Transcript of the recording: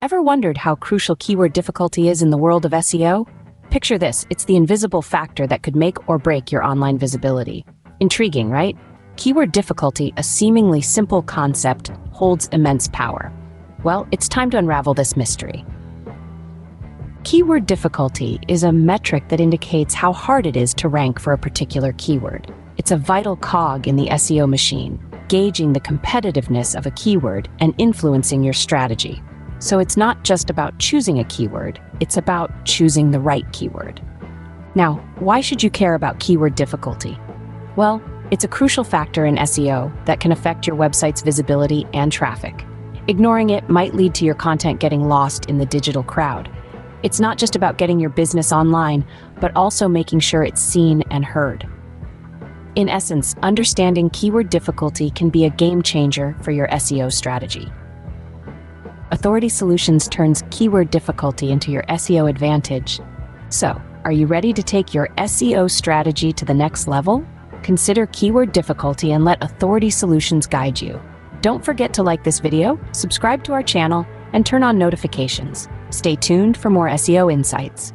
Ever wondered how crucial keyword difficulty is in the world of SEO? Picture this, it's the invisible factor that could make or break your online visibility. Intriguing, right? Keyword difficulty, a seemingly simple concept, holds immense power. Well, it's time to unravel this mystery. Keyword difficulty is a metric that indicates how hard it is to rank for a particular keyword. It's a vital cog in the SEO machine, gauging the competitiveness of a keyword and influencing your strategy. So it's not just about choosing a keyword, it's about choosing the right keyword. Now, why should you care about keyword difficulty? Well, it's a crucial factor in SEO that can affect your website's visibility and traffic. Ignoring it might lead to your content getting lost in the digital crowd. It's not just about getting your business online, but also making sure it's seen and heard. In essence, understanding keyword difficulty can be a game changer for your SEO strategy. Authority Solutions turns keyword difficulty into your SEO advantage. So, are you ready to take your SEO strategy to the next level? Consider keyword difficulty and let Authority Solutions guide you. Don't forget to like this video, subscribe to our channel, and turn on notifications. Stay tuned for more SEO insights.